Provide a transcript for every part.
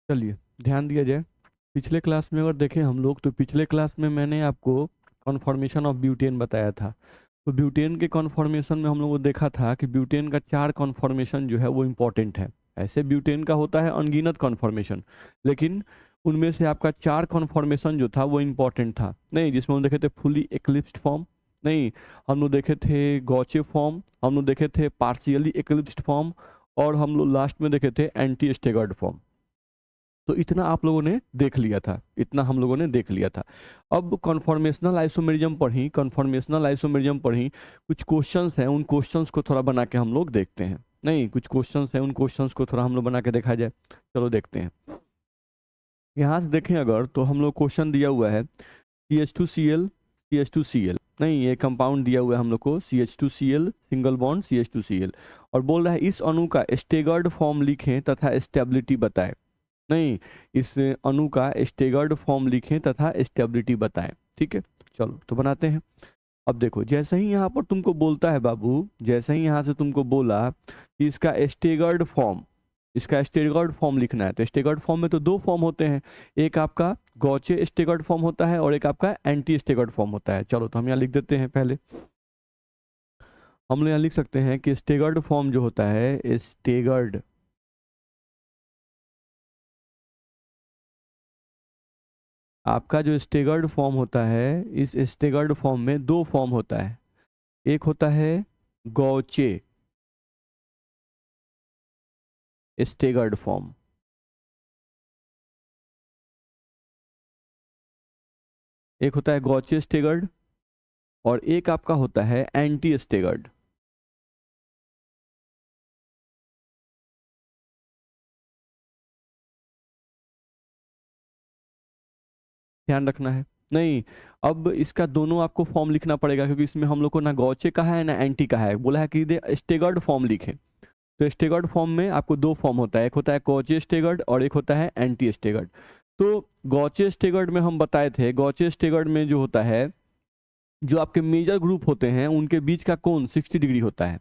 चलिए ध्यान दिया जाए। पिछले क्लास में अगर देखें हम लोग तो पिछले क्लास में मैंने आपको कॉन्फॉर्मेशन ऑफ ब्यूटेन बताया था। तो ब्यूटेन के कॉन्फॉर्मेशन में हम लोगों को देखा था कि ब्यूटेन का 4 कॉन्फॉर्मेशन जो है वो इम्पोर्टेंट है। ऐसे ब्यूटेन का होता है अनगिनत कॉन्फॉर्मेशन, लेकिन उनमें से आपका 4 कॉन्फॉर्मेशन जो था वो इम्पोर्टेंट था नहीं, जिसमें हम देखे थे फुली एक्लिप्स्ड फॉर्म, नहीं हम लोग देखे थे गॉचे फॉर्म, हम लोग देखे थे पार्शियली एक्लिप्स्ड फॉर्म, और हम लोग लास्ट में देखे थे एंटी स्टेगर्ड फॉर्म। तो इतना आप लोगों ने देख लिया था, इतना हम लोगों ने देख लिया था। अब कॉन्फॉर्मेशनल आइसोमेरिज्म पढ़ी, कॉन्फॉर्मेशनल आइसोमेरिज्म पढ़ी, कुछ क्वेश्चंस हैं, उन क्वेश्चंस को थोड़ा बना के हम लोग देखते हैं। नहीं, कुछ क्वेश्चंस हैं, उन क्वेश्चंस को थोड़ा हम लोग बना के देखा जाए। चलो देखते हैं। यहाँ से देखें अगर तो हम लोग क्वेश्चन दिया हुआ है CH2Cl CH2Cl, नहीं ये कंपाउंड दिया हुआ है हम लोग को CH2Cl सिंगल बॉन्ड CH2Cl, और बोल रहा है इस अणु का स्टेगर्ड फॉर्म लिखें तथा स्टेबिलिटी बताएं। नहीं, इस अणु का स्टेगर्ड फॉर्म लिखें तथा स्टेबिलिटी बताएं। ठीक है, चलो तो बनाते हैं। अब देखो जैसे ही यहाँ पर तुमको बोलता है बाबू, जैसे ही यहाँ से तुमको बोला कि इसका स्टेगर्ड फॉर्म, इसका स्टेगर्ड फॉर्म लिखना है, तो स्टेगर्ड फॉर्म में तो 2 फॉर्म होते हैं, एक आपका गॉचे स्टेगर्ड फॉर्म होता है और एक आपका एंटी स्टेगर्ड फॉर्म होता है। चलो तो हम यहाँ लिख देते हैं। पहले हम लोग यहाँ लिख सकते हैं कि स्टेगर्ड फॉर्म जो होता है, स्टेगर्ड, आपका जो स्टेगर्ड फॉर्म होता है, इस स्टेगर्ड फॉर्म में 2 फॉर्म होता है, एक होता है गॉचे स्टेगर्ड फॉर्म, एक होता है गॉचे स्टेगर्ड, और एक आपका होता है एंटी स्टेगर्ड। ध्यान रखना है। नहीं, अब इसका दोनों आपको फॉर्म लिखना पड़ेगा, क्योंकि इसमें हम लोग को ना गॉचे का है ना एंटी का है, बोला है कि स्टेगर्ड फॉर्म लिखें। तो स्टेगर्ड फॉर्म में आपको 2 फॉर्म होता है, एक होता है गॉचे स्टेगर्ड और एक होता है एंटी स्टेगर्ड। तो गॉचे स्टेगर्ड में हम बताए थे, गॉचे स्टेगर्ड में जो होता है, जो आपके मेजर ग्रुप होते हैं उनके बीच का कोण 60 डिग्री होता है,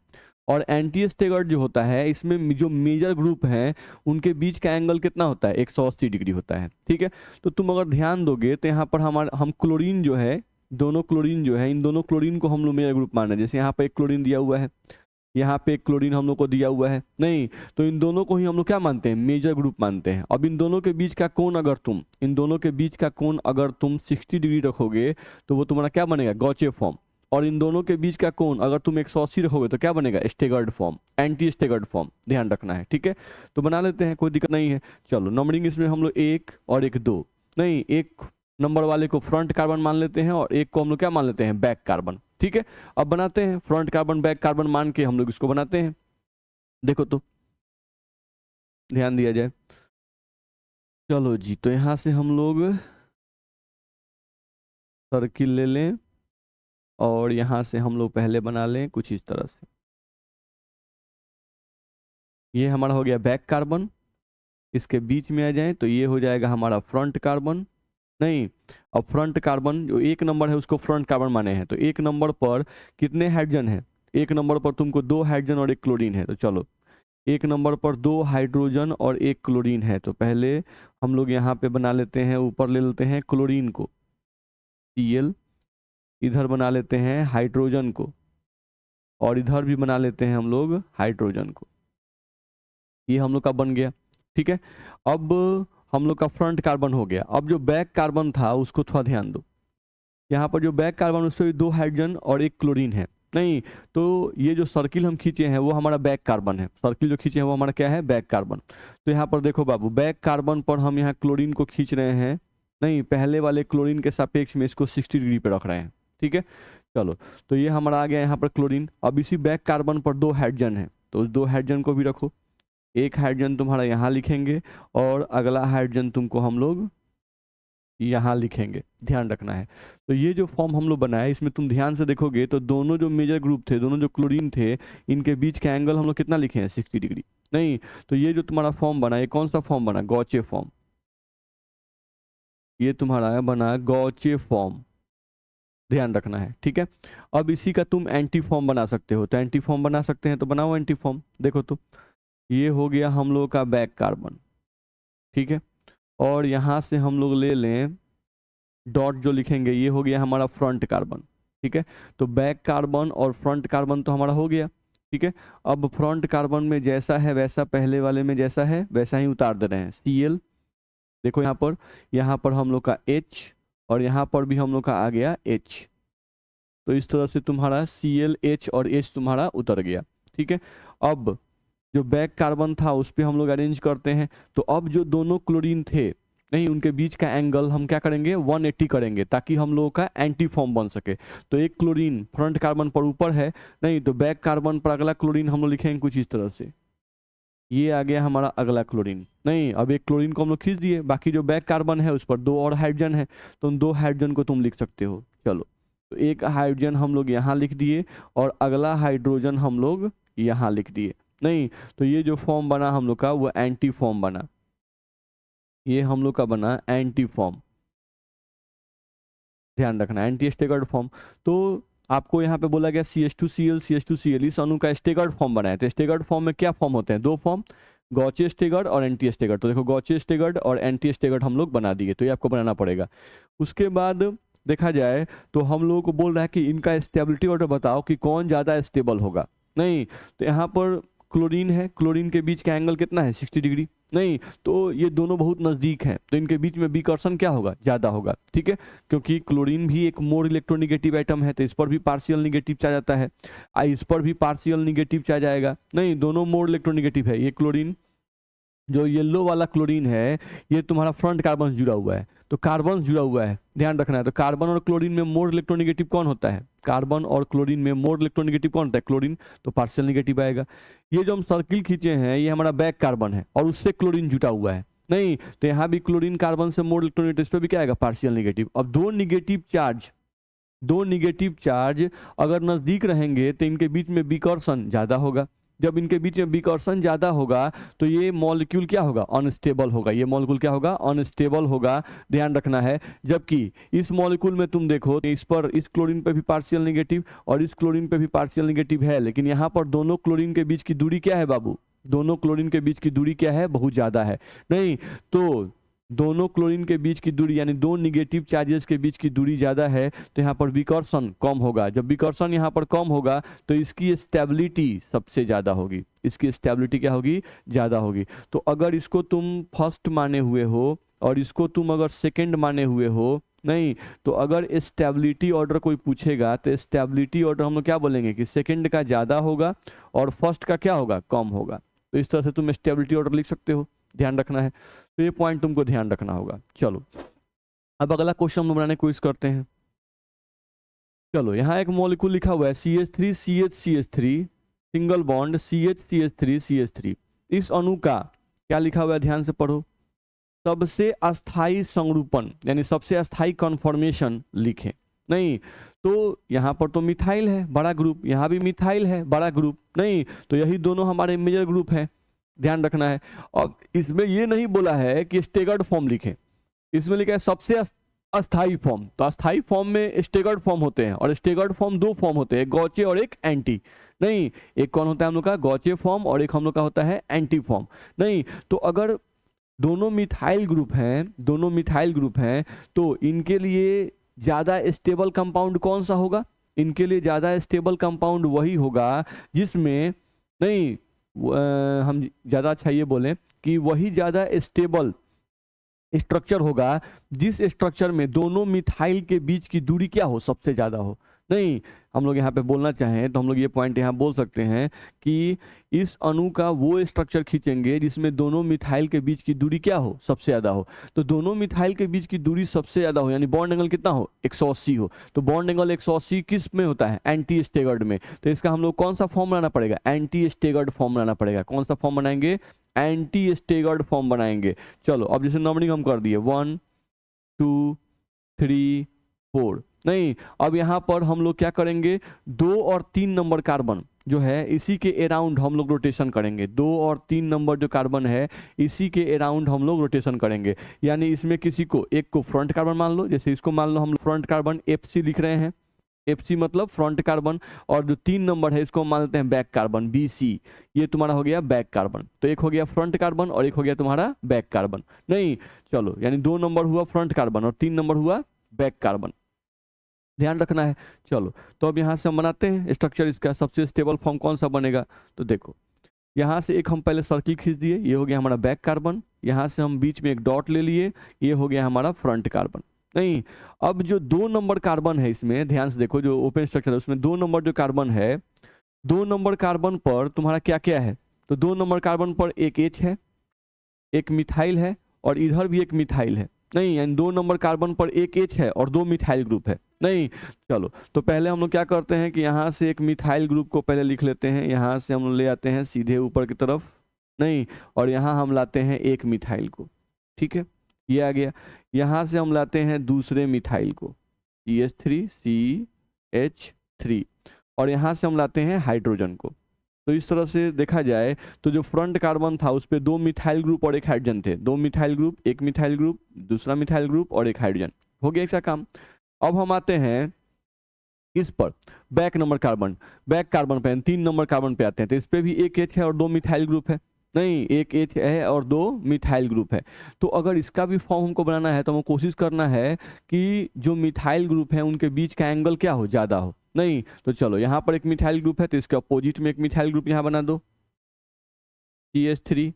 और एंटी स्टेगर्ड जो होता है इसमें जो मेजर ग्रुप हैं उनके बीच का एंगल कितना होता है, 180 डिग्री होता है। ठीक है, तो तुम अगर ध्यान दोगे तो यहाँ पर हम क्लोरीन जो है, दोनों क्लोरीन जो है, इन दोनों क्लोरीन को हम लोग मेजर ग्रुप मान रहे हैं। जैसे यहाँ पर एक क्लोरीन दिया हुआ है, यहाँ पे एक क्लोरीन हम लोग को दिया हुआ है, नहीं तो इन दोनों को ही हम लोग क्या मानते हैं, मेजर ग्रुप मानते हैं। अब इन दोनों के बीच का कोण अगर तुम, इन दोनों के बीच का कोण अगर तुम 60 डिग्री रखोगे तो वो तुम्हारा क्या बनेगा, गॉचे फॉर्म। और इन दोनों के बीच का कोण अगर तुम 180 रखोगे तो क्या बनेगा, staggered form, anti staggered form. ध्यान रखना है। ठीक है, तो बना लेते हैं, कोई दिक्कत नहीं है। चलो नंबरिंग इसमें हम लोग 1 और 1 2, नहीं एक नंबर वाले को फ्रंट कार्बन मान लेते हैं और एक को हम लोग क्या मान लेते हैं, बैक कार्बन। ठीक है, अब बनाते हैं, फ्रंट कार्बन बैक कार्बन मान के हम लोग इसको बनाते हैं। देखो तो ध्यान दिया जाए। चलो जी, तो यहां से हम लोग सर्किल ले लें और यहां से हम लोग पहले बना लें कुछ इस तरह से। ये हमारा हो गया बैक कार्बन, इसके बीच में आ जाए तो ये हो जाएगा हमारा फ्रंट कार्बन। नहीं, अब फ्रंट कार्बन जो 1 नंबर है उसको फ्रंट कार्बन माने हैं, तो 1 नंबर पर कितने हाइड्रोजन है, 1 नंबर पर तुमको 2 हाइड्रोजन और 1 क्लोरीन है। तो चलो 1 नंबर पर 2 हाइड्रोजन और 1 क्लोरीन है, तो पहले हम लोग यहाँ पे बना लेते हैं, ऊपर ले लेते हैं क्लोरीन को Cl, इधर बना लेते हैं हाइड्रोजन को, और इधर भी बना लेते हैं हम लोग हाइड्रोजन को। ये हम लोग का बन गया। ठीक है, अब हम लोग का फ्रंट कार्बन हो गया। अब जो बैक कार्बन था उसको थोड़ा ध्यान दो, यहाँ पर जो बैक कार्बन उस पर 2 हाइड्रोजन और 1 क्लोरीन है। नहीं, तो ये जो सर्किल हम खींचे हैं वो हमारा बैक कार्बन है, सर्किल जो खींचे हैं वो हमारा क्या है, बैक कार्बन। तो यहाँ पर देखो बाबू, बैक कार्बन पर हम यहाँ क्लोरीन को खींच रहे हैं, नहीं पहले वाले क्लोरीन के सापेक्ष में इसको 60 डिग्री पे रख रहे हैं। ठीक है, चलो तो ये हमारा आ गया यहाँ पर क्लोरीन। अब इसी बैक कार्बन पर 2 हाइड्रोजन है, तो उस 2 हाइड्रोजन को भी रखो, एक हाइड्रोजन तुम्हारा यहाँ लिखेंगे और अगला हाइड्रोजन तुमको हम लोग यहाँ लिखेंगे। ध्यान रखना है। तो ये जो फॉर्म हम लोग बनाए, इसमें तुम ध्यान से देखोगे तो दोनों जो मेजर ग्रुप थे, दोनों जो क्लोरीन थे, इनके बीच का एंगल हम लोग कितना लिखे हैं, 60 डिग्री। नहीं, तो ये जो तुम्हारा फॉर्म बना, ये कौन सा फॉर्म बना, गॉचे फॉर्म। ये तुम्हारा बना गॉचे फॉर्म, ध्यान रखना है। ठीक है, अब इसी का तुम एंटी फॉर्म बना सकते हो, तो एंटी फॉर्म बना सकते हैं, तो बनाओ एंटी फॉर्म। देखो तो ये हो गया हम लोग का बैक कार्बन। ठीक है, और यहाँ से हम लोग ले लें डॉट जो लिखेंगे, ये हो गया हमारा फ्रंट कार्बन। ठीक है, तो बैक कार्बन और फ्रंट कार्बन तो हमारा हो गया। ठीक है, अब फ्रंट कार्बन में जैसा है वैसा, पहले वाले में जैसा है वैसा ही उतार दे रहे हैं Cl। देखो यहाँ पर हम लोग का H और यहाँ पर भी हम लोग का आ गया H। तो इस तरह से तुम्हारा Cl, H और H तुम्हारा उतर गया। ठीक है, अब जो बैक कार्बन था उस पर हम लोग अरेंज करते हैं। तो अब जो दोनों क्लोरीन थे, नहीं, उनके बीच का एंगल हम क्या करेंगे, 180 करेंगे, ताकि हम लोगों का एंटी फॉर्म बन सके। तो एक क्लोरीन फ्रंट कार्बन पर ऊपर है, नहीं तो बैक कार्बन पर अगला क्लोरीन हम लोग लिखेंगे कुछ इस तरह से। ये आ गया हमारा अगला क्लोरीन। नहीं, अब एक क्लोरीन को हम लोग खींच दिए, बाकी जो बैक कार्बन है उस पर 2 और हाइड्रोजन है, तो उन 2 हाइड्रोजन को तुम लिख सकते हो। चलो, तो एक हाइड्रोजन हम लोग यहाँ लिख दिए और अगला हाइड्रोजन हम लोग यहाँ लिख दिए। नहीं, तो ये जो फॉर्म बना हम लोग का वो एंटी फॉर्म बना, ये हम लोग का बना एंटी फॉर्म। ध्यान रखना, एंटी स्टेगर्ड फॉर्म। तो आपको यहाँ पे बोला गया CH2Cl CH2Cl, इस अणु का स्टेगर्ड फॉर्म बनाया। तो स्टेगर्ड फॉर्म में क्या फॉर्म होते हैं, 2 फॉर्म, गॉचे स्टेगर्ड और एंटी स्टेगर्ड। तो देखो गॉचे स्टेगर्ड और एंटी स्टेगर्ड हम लोग बना दिए, तो ये आपको बनाना पड़ेगा। उसके बाद देखा जाए तो हम लोगों को बोल रहा है कि इनका स्टेबिलिटी ऑर्डर बताओ कि कौन ज़्यादा स्टेबल होगा। नहीं, तो यहाँ पर क्लोरीन है, क्लोरीन के बीच का एंगल कितना है, 60 डिग्री। नहीं, तो ये दोनों बहुत नज़दीक हैं, तो इनके बीच में विकर्षण क्या होगा, ज़्यादा होगा। ठीक है, क्योंकि क्लोरीन भी एक मोर इलेक्ट्रोनिगेटिव आइटम है, तो इस पर भी पार्शियल निगेटिव आ जाता है, इस पर भी पार्शियल निगेटिव आ जाएगा। नहीं, दोनों मोर इलेक्ट्रोनिगेटिव है। ये क्लोरीन, जो येलो वाला क्लोरीन है, ये तुम्हारा फ्रंट कार्बन जुड़ा हुआ है, तो कार्बन जुड़ा हुआ है, ध्यान रखना है। तो कार्बन और क्लोरीन में मोर इलेक्ट्रोनिगेटिव कौन होता है, कार्बन और क्लोरीन में मोर इलेक्ट्रोनिगेटिव कौन होता है, क्लोरीन, तो पार्शियल निगेटिव आएगा। ये जो हम सर्किल खींचे हैं ये हमारा बैक कार्बन है और उससे क्लोरीन जुटा हुआ है। नहीं, तो यहाँ भी क्लोरीन कार्बन से मोर इलेक्ट्रोनिगेटिव, इस पर भी क्या आएगा, पार्शियल निगेटिव। अब दो निगेटिव चार्ज अगर नजदीक रहेंगे तो इनके बीच में विकर्षण ज्यादा होगा। जब इनके बीच में विकर्षण ज्यादा होगा तो ये मॉलिक्यूल क्या होगा, अनस्टेबल होगा। ये मॉलिक्यूल क्या होगा, अनस्टेबल होगा, ध्यान रखना है। जबकि इस मॉलिक्यूल में तुम देखो, इस पर, इस क्लोरीन पे भी पार्शियल निगेटिव और इस क्लोरीन पे भी पार्शियल निगेटिव है, लेकिन यहाँ पर दोनों क्लोरीन के बीच की दूरी क्या है बाबू, दोनों क्लोरीन के बीच की दूरी क्या है, बहुत ज्यादा है। नहीं, तो दोनों क्लोरीन के बीच की दूरी यानी दो निगेटिव चार्जेस के बीच की दूरी ज़्यादा है, तो यहाँ पर विकर्षण कम होगा। जब विकर्षण यहाँ पर कम होगा तो इसकी स्टेबिलिटी सबसे ज़्यादा होगी, इसकी स्टेबिलिटी क्या होगी, ज़्यादा होगी। तो अगर इसको तुम फर्स्ट माने हुए हो और इसको तुम अगर सेकंड माने हुए हो, नहीं, तो अगर स्टेबिलिटी ऑर्डर कोई पूछेगा तो स्टेबिलिटी ऑर्डर हम लोग क्या बोलेंगे कि सेकंड का ज़्यादा होगा और फर्स्ट का क्या होगा, कम होगा। तो इस तरह से तुम स्टेबिलिटी ऑर्डर लिख सकते हो, ध्यान रखना है। तो ये पॉइंट तुमको ध्यान रखना होगा। चलो, अब अगला क्वेश्चन हम बनाने की कोशिश करते हैं। चलो, यहाँ एक मॉलिक्यूल लिखा हुआ है CH3CH3 सिंगल बॉन्ड CH3CH3। इस अणु का क्या लिखा हुआ है, ध्यान से पढ़ो, सबसे अस्थाई संरूपण यानी सबसे अस्थाई कॉन्फॉर्मेशन लिखें। नहीं, तो यहाँ पर तो मिथाइल है बड़ा ग्रुप, यहाँ भी मिथाइल है बड़ा ग्रुप। नहीं, तो यही दोनों हमारे मेजर ग्रुप हैं, ध्यान रखना है। और इसमें ये नहीं बोला है कि स्टेगर्ड फॉर्म लिखें, इसमें लिखा है सबसे अस्थाई फॉर्म। तो अस्थाई फॉर्म में स्टेगर्ड फॉर्म होते हैं और स्टेगर्ड फॉर्म 2 फॉर्म होते हैं, गॉचे और एक एंटी। नहीं, एक कौन होता है हम लोग का, गॉचे फॉर्म, और एक हम लोग का होता है एंटी फॉर्म। नहीं, तो अगर दोनों मिथाइल ग्रुप हैं तो इनके लिए ज़्यादा स्टेबल कंपाउंड कौन सा होगा, इनके लिए ज़्यादा स्टेबल कंपाउंड वही होगा जिसमें, नहीं, हम ज़्यादा अच्छा ये बोलें कि वही ज़्यादा स्टेबल स्ट्रक्चर होगा जिस स्ट्रक्चर में दोनों मिथाइल के बीच की दूरी क्या हो, सबसे ज़्यादा हो। नहीं, हम लोग यहाँ पे बोलना चाहें तो हम लोग ये पॉइंट यहाँ बोल सकते हैं कि इस अणु का वो स्ट्रक्चर खींचेंगे जिसमें दोनों मिथाइल के बीच की दूरी क्या हो, सबसे ज़्यादा हो। तो दोनों मिथाइल के बीच की दूरी सबसे ज़्यादा हो यानी बॉन्ड एंगल कितना हो, 180 हो। तो बॉन्ड एंगल 180 किस में होता है, एंटी स्टेगर्ड में। तो इसका हम लोग कौन सा फॉर्म बनाना पड़ेगा, एंटी स्टेगर्ड फॉर्म बनाना पड़ेगा। कौन सा फॉर्म बनाएंगे, एंटी स्टेगर्ड फॉर्म बनाएंगे। चलो, अब जैसे नंबरिंग हम कर दिए 1 2 3 4। नहीं, अब यहाँ पर हम लोग क्या करेंगे, 2 और 3 नंबर कार्बन जो है इसी के अराउंड हम लोग रोटेशन करेंगे। 2 और 3 नंबर जो कार्बन है इसी के अराउंड हम लोग रोटेशन करेंगे। यानी इसमें किसी को, एक को फ्रंट कार्बन मान लो, जैसे इसको मान लो हम फ्रंट कार्बन FC लिख रहे हैं, FC मतलब फ्रंट कार्बन, और जो 3 नंबर है इसको मान लेते हैं बैक कार्बन, BC। ये तुम्हारा हो गया बैक कार्बन। तो एक हो गया फ्रंट कार्बन और एक हो गया तुम्हारा बैक कार्बन। नहीं, चलो, यानी 2 नंबर हुआ फ्रंट कार्बन और 3 नंबर हुआ बैक कार्बन, ध्यान रखना है। चलो, तो अब यहाँ से हम बनाते हैं स्ट्रक्चर। इसका सबसे स्टेबल फॉर्म कौन सा बनेगा, तो देखो यहाँ से एक हम पहले सर्किल खींच दिए, ये हो गया हमारा बैक कार्बन। यहाँ से हम बीच में एक डॉट ले लिए, ये हो गया हमारा फ्रंट कार्बन। नहीं, अब जो 2 नंबर कार्बन है इसमें ध्यान से देखो, जो ओपन स्ट्रक्चर है उसमें 2 नंबर जो कार्बन है, 2 नंबर कार्बन पर तुम्हारा क्या क्या है, तो 2 नंबर कार्बन पर एक H है, एक मिथाइल है और इधर भी एक मिथाइल है। नहीं, यानी 2 नंबर कार्बन पर एक H है और 2 मिथाइल ग्रुप है। नहीं, चलो, तो पहले हम लोग क्या करते हैं कि यहाँ से एक मिथाइल ग्रुप को पहले लिख लेते हैं, यहाँ से हम लोग ले आते हैं सीधे ऊपर की तरफ। नहीं, और यहाँ हम लाते हैं एक मिथाइल को, ठीक है, ये आ गया। यहाँ से हम लाते हैं दूसरे मिथाइल को, CH3 और यहाँ से हम लाते हैं हाइड्रोजन को। तो इस तरह से देखा जाए तो जो फ्रंट कार्बन था उस पर 2 मिथाइल ग्रुप और एक हाइड्रोजन थे, 2 मिथाइल ग्रुप, एक मिथाइल ग्रुप, दूसरा मिथाइल ग्रुप और एक हाइड्रोजन, हो गया ऐसा काम। अब हम आते हैं इस पर back number carbon, back carbon पे 3 नंबर कार्बन पे आते हैं, तो इस पे भी एक H है और 2 मिथाइल ग्रुप है। नहीं, एक H है और 2 मिथाइल ग्रुप है। तो अगर इसका भी फॉर्म हमको बनाना है तो हमको कोशिश करना है कि जो मिथाइल ग्रुप है उनके बीच का एंगल क्या हो, ज़्यादा हो। नहीं, तो चलो यहाँ पर एक मिथाइल ग्रुप है तो इसके अपोजिट में एक मिथाइल ग्रुप यहाँ बना दो, CH3,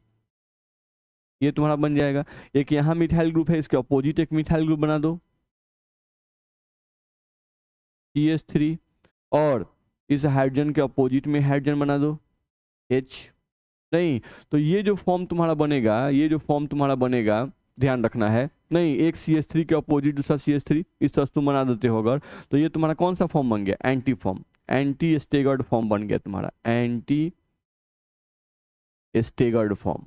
ये तुम्हारा बन जाएगा। एक यहाँ मिथाइल ग्रुप है, इसके अपोजिट एक मिथाइल ग्रुप बना दो, CH3, और इस हाइड्रोजन के अपोजिट में हाइड्रोजन बना दो, H। नहीं, तो ये जो फॉर्म तुम्हारा बनेगा, ये जो फॉर्म तुम्हारा बनेगा, ध्यान रखना है। नहीं, एक CH3 के अपोजिट दूसरा CH3, इस तरह से तुम बना देते हो अगर, तो ये तुम्हारा कौन सा फॉर्म बन गया, anti form, anti staggered form बन गया तुम्हारा, एंटी स्टेगर्ड फॉर्म।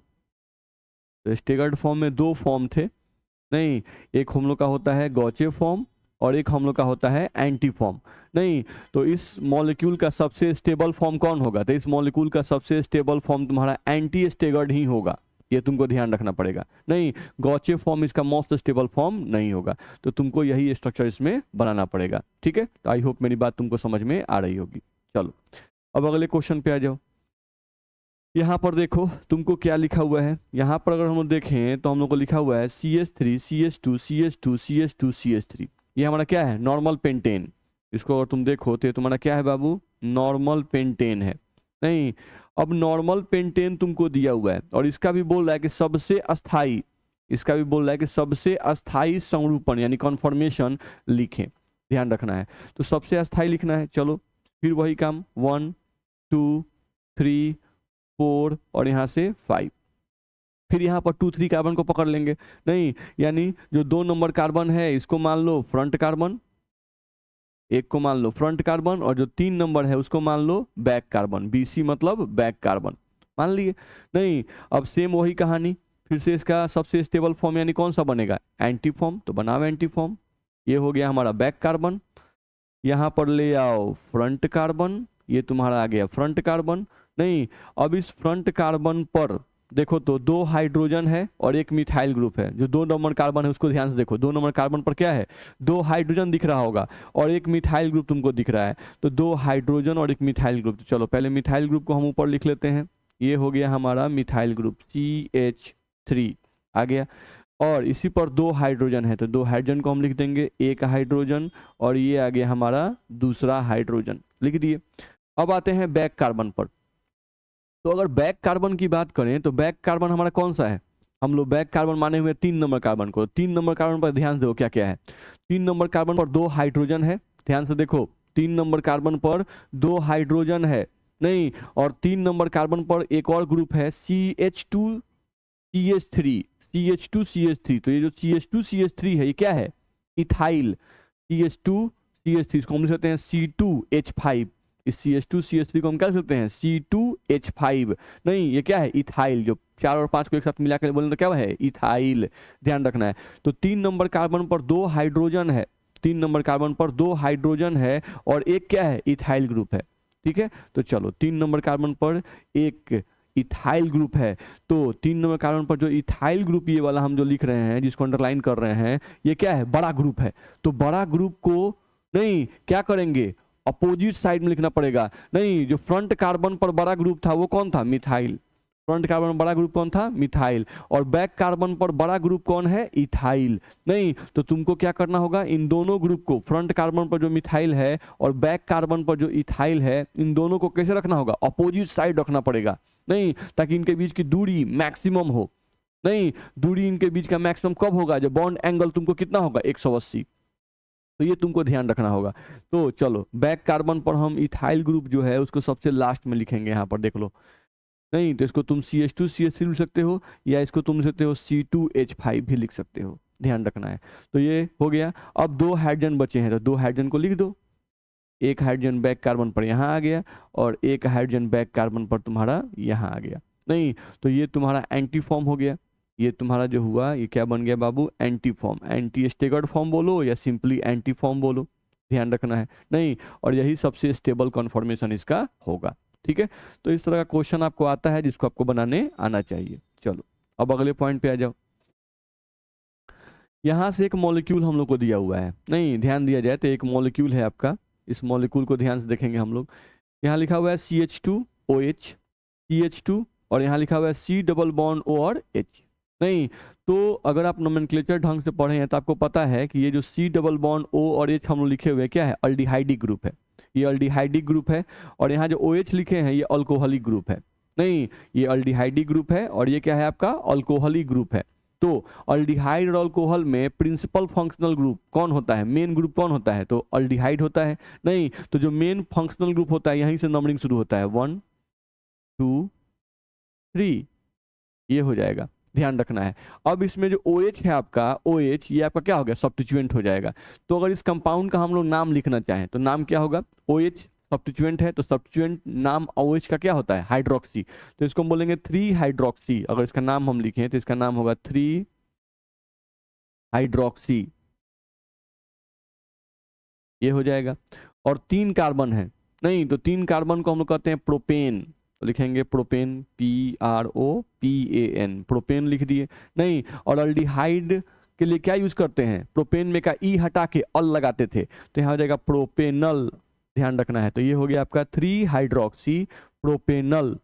तो स्टेगर्ड फॉर्म में 2 फॉर्म थे। नहीं, एक हम लोग का होता है गॉचे फॉर्म और एक हम लोग का होता है एंटी फॉर्म। नहीं, तो इस मॉलिक्यूल का सबसे स्टेबल फॉर्म कौन होगा, तो इस मॉलिक्यूल का सबसे स्टेबल फॉर्म तुम्हारा एंटी स्टेगर्ड ही होगा, ये तुमको ध्यान रखना पड़ेगा। नहीं, गॉचे फॉर्म इसका मोस्ट स्टेबल फॉर्म नहीं होगा, तो तुमको यही स्ट्रक्चर इसमें बनाना पड़ेगा, ठीक है। तो आई होप मेरी बात तुमको समझ में आ रही होगी। चलो, अब अगले क्वेश्चन पे आ जाओ। यहाँ पर देखो तुमको क्या लिखा हुआ है, यहाँ पर अगर हम लोग देखें तो हम लोग को लिखा हुआ है CH3 CH2 CH2 CH2 CH3, ये हमारा क्या है, नॉर्मल पेंटेन। इसको अगर तुम देखो तो ये तुम्हारा क्या है बाबू, नॉर्मल पेंटेन है। नहीं, अब नॉर्मल पेंटेन तुमको दिया हुआ है और इसका भी बोल रहा है कि सबसे अस्थाई, इसका भी बोल रहा है कि सबसे अस्थाई संरूपण यानी कॉन्फॉर्मेशन लिखें, ध्यान रखना है। तो सबसे अस्थाई लिखना है, चलो फिर वही काम, 1 2 3 4 और यहाँ से 5, फिर यहाँ पर 2 3 कार्बन को पकड़ लेंगे। नहीं, यानी जो 2 नंबर कार्बन है इसको मान लो फ्रंट कार्बन, एक को मान लो फ्रंट कार्बन, और जो 3 नंबर है उसको मान लो बैक कार्बन, BC मतलब बैक कार्बन, मान लिए। नहीं, अब सेम वही कहानी, फिर से इसका सबसे स्टेबल फॉर्म यानी कौन सा बनेगा, एंटी फॉर्म, तो बनाओ एंटी फॉर्म। ये हो गया हमारा बैक कार्बन, यहाँ पर ले आओ फ्रंट कार्बन, ये तुम्हारा आ गया फ्रंट कार्बन। नहीं, अब इस फ्रंट कार्बन पर देखो तो 2 हाइड्रोजन है और एक मिथाइल ग्रुप है, जो 2 नंबर कार्बन है उसको ध्यान से देखो, 2 नंबर कार्बन पर क्या है, 2 हाइड्रोजन दिख रहा होगा और एक मिथाइल ग्रुप तुमको दिख रहा है, तो 2 हाइड्रोजन और एक मिथाइल ग्रुप। तो चलो पहले मिथाइल ग्रुप को हम ऊपर लिख लेते हैं, ये हो गया हमारा मिथाइल ग्रुप CH3 आ गया, और इसी पर 2 हाइड्रोजन है तो 2 हाइड्रोजन को हम लिख देंगे, एक हाइड्रोजन और ये आ गया हमारा दूसरा हाइड्रोजन, लिख दिए। अब आते हैं बैक कार्बन पर, तो अगर बैक कार्बन की बात करें तो बैक कार्बन हमारा कौन सा है, हम लोग बैक कार्बन माने हुए 3 नंबर कार्बन को, 3 नंबर कार्बन पर ध्यान दो क्या क्या है, 3 नंबर कार्बन पर 2 हाइड्रोजन है, ध्यान से देखो 3 नंबर कार्बन पर 2 हाइड्रोजन है। नहीं, और 3 नंबर कार्बन पर एक और ग्रुप है CH2 CH3, CH2 CH3, तो ये जो CH2 CH3 है ये क्या है, इथाइल, CH2 CH3, इसको हम लिख सकते हैं C2H5, इस CH2 CH3 को हम क्या लिख सकते हैं, C2H5। नहीं, ये क्या है, इथाइल, जो 4 और 5 को एक साथ मिलाकर बोलें तो क्या है, इथाइल, ध्यान रखना है। तो 3 नंबर कार्बन पर 2 हाइड्रोजन है, 3 नंबर कार्बन पर 2 हाइड्रोजन है और एक क्या है, इथाइल ग्रुप है, ठीक है। तो चलो 3 नंबर कार्बन पर एक इथाइल ग्रुप है, तो 3 नंबर कार्बन पर जो इथाइल ग्रुप ये वाला हम जो लिख रहे हैं जिसको अंडरलाइन कर रहे हैं, ये क्या है, बड़ा ग्रुप है। तो बड़ा ग्रुप को नहीं, क्या करेंगे, अपोजिट साइड में लिखना पड़ेगा। नहीं, जो फ्रंट कार्बन पर बड़ा ग्रुप था वो कौन था, मिथाइल। फ्रंट कार्बन पर बड़ा ग्रुप कौन था, मिथाइल। और बैक कार्बन पर बड़ा ग्रुप कौन है, इथाइल। नहीं, तो तुमको क्या करना होगा, इन दोनों ग्रुप को, फ्रंट कार्बन पर जो मिथाइल है और बैक कार्बन पर जो इथाइल है, इन दोनों को कैसे रखना होगा, अपोजिट साइड रखना पड़ेगा। नहीं, ताकि इनके बीच की दूरी मैक्सिमम हो। नहीं, दूरी इनके बीच का मैक्सिमम कब होगा, जब बॉन्ड एंगल तुमको कितना होगा, 180। तो ये तुमको ध्यान रखना होगा। तो चलो, बैक कार्बन पर हम इथाइल ग्रुप जो है उसको सबसे लास्ट में लिखेंगे, यहाँ पर देख लो। नहीं, तो इसको तुम CH2CH3 लिख सकते हो, या इसको तुम लिख सकते हो C2H5 भी लिख सकते हो, ध्यान रखना है। तो ये हो गया। अब 2 हाइड्रोजन बचे हैं, तो 2 हाइड्रोजन को लिख दो। एक हाइड्रोजन बैक कार्बन पर यहाँ आ गया, और एक हाइड्रोजन बैक कार्बन पर तुम्हारा यहाँ आ गया। नहीं, तो ये तुम्हारा एंटी फॉर्म हो गया। ये तुम्हारा जो हुआ, ये क्या बन गया बाबू, anti form. Anti staggered form बोलो या सिंपली एंटी फॉर्म बोलो, ध्यान रखना है। नहीं, और यही सबसे स्टेबल कॉन्फॉर्मेशन इसका होगा। ठीक है, तो इस तरह का क्वेश्चन आपको आता है जिसको आपको बनाने आना चाहिए। चलो, अब अगले पॉइंट पे आ जाओ। यहां से एक मॉलिक्यूल हम लोग को दिया हुआ है, नहीं ध्यान दिया जाए तो एक मॉलिक्यूल है आपका। इस मॉलिक्यूल को ध्यान से देखेंगे हम लोग। यहाँ लिखा हुआ है CH2OH, CH2, और यहाँ लिखा हुआ है C डबल बॉन्ड O और H। नहीं, तो अगर आप नोमेनक्लेचर ढंग से पढ़े हैं तो आपको पता है कि ये जो C डबल बॉन्ड O और H हम लोग लिखे हुए हैं, क्या है, अल्डिहाइडिक ग्रुप है। ये अल्डिहाइडिक ग्रुप है। और यहाँ जो OH लिखे हैं ये अल्कोहलिक ग्रुप है। नहीं, ये अल्डिहाइडिक ग्रुप है, और ये क्या है आपका, अल्कोहलिक ग्रुप है। तो अल्डिहाइड और अल्कोहल में प्रिंसिपल फंक्शनल ग्रुप कौन होता है, मेन ग्रुप कौन होता है, तो अल्डिहाइड होता है। नहीं, तो जो मेन फंक्शनल ग्रुप होता है यहीं से नंबरिंग शुरू होता है, 1 2 3, ये हो जाएगा, ध्यान रखना है। अब इसमें जो OH है आपका, OH ये आपका क्या हो गया, सब्स्टिट्यूएंट हो जाएगा। तो अगर इस कंपाउंड का हम लोग नाम लिखना चाहें तो नाम क्या होगा, OH सब्स्टिट्यूएंट है, तो सब्स्टिट्यूएंट नाम OH का क्या होता है, हाइड्रोक्सी। तो इसको हम बोलेंगे 3 हाइड्रोक्सी। अगर इसका नाम हम लिखें तो इसका नाम होगा 3 हाइड्रोक्सी, ये हो जाएगा। और 3 कार्बन है। नहीं, तो 3 कार्बन को हम लोग कहते हैं प्रोपेन। तो लिखेंगे प्रोपेन, PROPAN, प्रोपेन लिख दिए। नहीं, और अल्डिहाइड के लिए क्या यूज करते हैं, प्रोपेन में का ई हटा के अल लगाते थे, तो यहाँ हो जाएगा प्रोपेनल, ध्यान रखना है। तो ये हो गया आपका 3 हाइड्रोक्सी प्रोपेनल।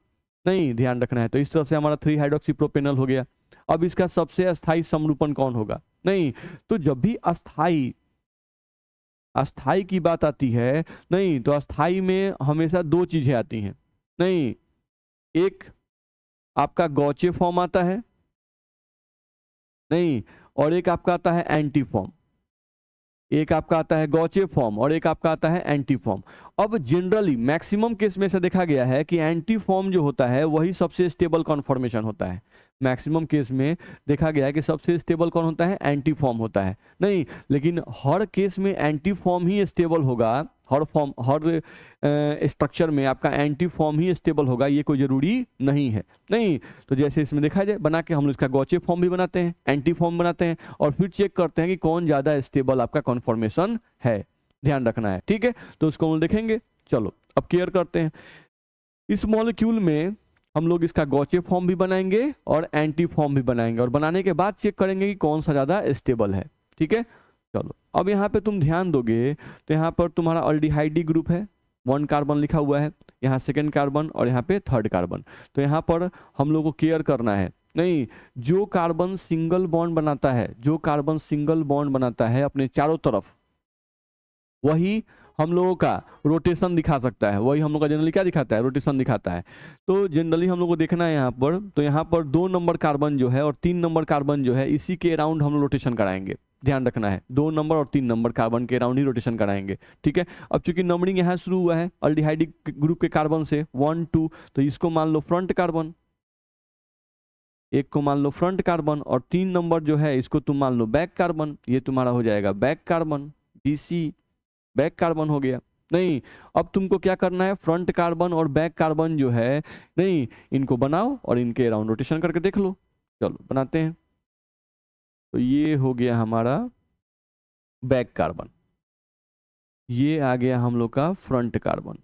नहीं, ध्यान रखना है। तो इस तरह से हमारा 3 हाइड्रोक्सी प्रोपेनल हो गया। अब इसका सबसे अस्थाई समरूपण कौन होगा। नहीं, तो जब भी अस्थाई अस्थाई की बात आती है, नहीं, तो अस्थाई में हमेशा 2 चीजें आती हैं। नहीं, एक आपका गौचे फॉर्म आता है, नहीं, और एक आपका आता है एंटी फॉर्म। एक आपका आता है गौचे फॉर्म और एक आपका आता है एंटी फॉर्म। अब जनरली मैक्सिमम केस में से देखा गया है कि एंटी फॉर्म जो होता है वही सबसे स्टेबल कॉन्फॉर्मेशन होता है। मैक्सिमम केस में देखा गया है कि सबसे स्टेबल कौन होता है, एंटी फॉर्म होता है। नहीं, लेकिन हर केस में एंटी फॉर्म ही स्टेबल होगा, हर फॉर्म, हर स्ट्रक्चर में आपका एंटी फॉर्म ही स्टेबल होगा, ये कोई जरूरी नहीं है। नहीं, तो जैसे इसमें देखा जाए, बना के हम लोग इसका गौचे फॉर्म भी बनाते हैं, एंटी फॉर्म बनाते हैं, और फिर चेक करते हैं कि कौन ज्यादा स्टेबल आपका कॉन्फॉर्मेशन है, ध्यान रखना है। ठीक है, तो उसको हम देखेंगे। चलो, अब केयर करते हैं। इस मॉलिक्यूल में हम लोग इसका गौचे फॉर्म भी बनाएंगे और एंटी फॉर्म भी बनाएंगे, और बनाने के बाद चेक करेंगे कि कौन सा ज्यादा स्टेबल है। ठीक है, चलो, अब यहाँ पे तुम ध्यान दोगे तो यहाँ पर तुम्हारा अल्डिहाइडी ग्रुप है, 1 कार्बन लिखा हुआ है, यहाँ 2nd कार्बन और यहाँ पे 3rd कार्बन। तो यहाँ पर हम लोग को केयर करना है। नहीं, जो कार्बन सिंगल बॉन्ड बनाता है, जो कार्बन सिंगल बॉन्ड बनाता है अपने चारों तरफ, वही हम लोगों का रोटेशन दिखा सकता है, वही हम लोग का जनरली क्या दिखाता है, रोटेशन दिखाता है। तो जनरली हम लोग को देखना है यहाँ पर, तो यहाँ पर 2 नंबर कार्बन जो है और 3 नंबर कार्बन जो है, इसी के अराउंड हम लोग रोटेशन कराएंगे, ध्यान रखना है। 2 नंबर और 3 नंबर कार्बन के अराउंड ही रोटेशन कराएंगे। ठीक है, अब चूंकि नंबरिंग यहाँ शुरू हुआ है अल्डिहाइडिक ग्रुप के कार्बन से 1 2, तो इसको मान लो फ्रंट कार्बन, एक को मान लो फ्रंट कार्बन, और 3 नंबर जो है इसको तुम मान लो बैक कार्बन, ये तुम्हारा हो जाएगा back carbon, BC back carbon हो गया। नहीं, अब तुमको क्या करना है, फ्रंट कार्बन और बैक कार्बन जो है, नहीं, इनको बनाओ और इनके अराउंड रोटेशन करके देख लो। चलो, बनाते हैं। तो ये हो गया हमारा बैक कार्बन, ये आ गया हम लोग का फ्रंट कार्बन।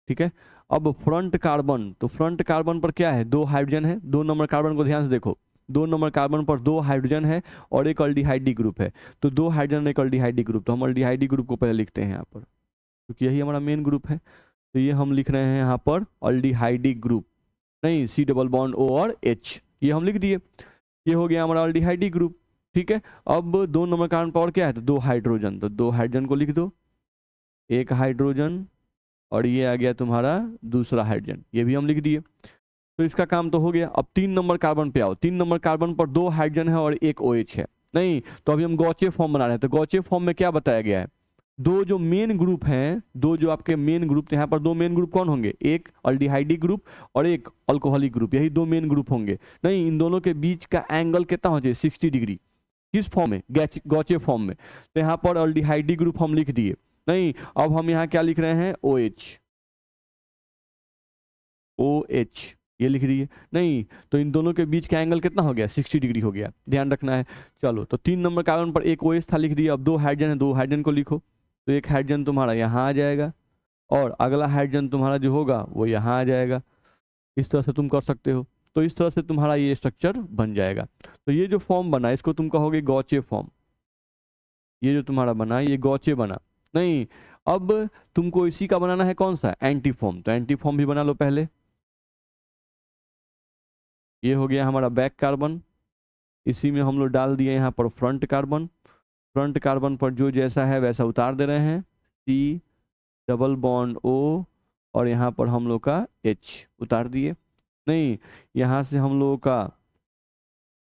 ठीक है, अब फ्रंट कार्बन, तो फ्रंट कार्बन पर क्या है, 2 हाइड्रोजन है। 2 नंबर कार्बन को ध्यान से देखो, 2 नंबर कार्बन पर 2 हाइड्रोजन है और एक अल्डिहाइडी ग्रुप है, तो 2 हाइड्रोजन एक अल्डिहाइडी ग्रुप, तो हम अल्डिहाइडी ग्रुप को पहले लिखते हैं यहाँ पर, क्योंकि यही हमारा मेन ग्रुप है। तो ये हम लिख रहे हैं यहाँ पर अल्डिहाइडी ग्रुप, नहीं सी डबल बॉन्ड ओ और एच, ये हम लिख दिए। ये हो गया हमारा अल्डिहाइडी ग्रुप, ठीक है। अब 2 नंबर कार्बन पर क्या है, तो 2 हाइड्रोजन, तो 2 हाइड्रोजन को लिख दो, एक हाइड्रोजन और ये आ गया तुम्हारा दूसरा हाइड्रोजन, ये भी हम लिख दिए। तो इसका काम तो हो गया। अब 3 नंबर कार्बन पे आओ, 3 नंबर कार्बन पर 2 हाइड्रोजन है और एक OH है, नहीं तो अभी हम गॉचे फॉर्म बना रहे हैं। तो गॉचे फॉर्म में क्या बताया गया है, दो जो मेन ग्रुप हैं, दो जो आपके मेन ग्रुप, यहाँ पर 2 मेन ग्रुप कौन होंगे, एक अल्डिहाइडी ग्रुप और एक अल्कोहलिक ग्रुप, यही 2 मेन ग्रुप होंगे। नहीं, इन दोनों के बीच का एंगल कितना हो जाए, 60 डिग्री। किस फॉर्म में, गॉचे फॉर्म में। तो यहाँ पर अल्डिहाइडी ग्रुप हम लिख दिए। नहीं, अब हम यहाँ क्या लिख रहे हैं, OH ये लिख दिए। नहीं तो इन दोनों के बीच का एंगल कितना हो गया, 60 डिग्री हो गया, ध्यान रखना है। चलो, तो 3 नंबर कार्बन पर एक OH था, लिख दिया। अब 2 हाइड्रोजन है, 2 हाइड्रोजन को लिखो, तो एक हाइड्रोजन तुम्हारा यहाँ आ जाएगा और अगला हाइड्रोजन तुम्हारा जो होगा वो यहाँ आ जाएगा। इस तरह से तुम कर सकते हो। तो इस तरह से तुम्हारा ये स्ट्रक्चर बन जाएगा। तो ये जो फॉर्म बना इसको तुम कहोगे गॉचे फॉर्म। ये जो तुम्हारा बना ये गॉचे बना। नहीं, अब तुमको इसी का बनाना है कौन सा, एंटी फॉर्म। तो एंटी फॉर्म भी बना लो पहले। ये हो गया हमारा बैक कार्बन, इसी में हम लोग डाल दिए यहाँ पर फ्रंट कार्बन। फ्रंट कार्बन पर जो जैसा है वैसा उतार दे रहे हैं, C डबल बॉन्ड O और यहाँ पर हम लोग का H उतार दिए। नहीं, यहाँ से हम लोगों का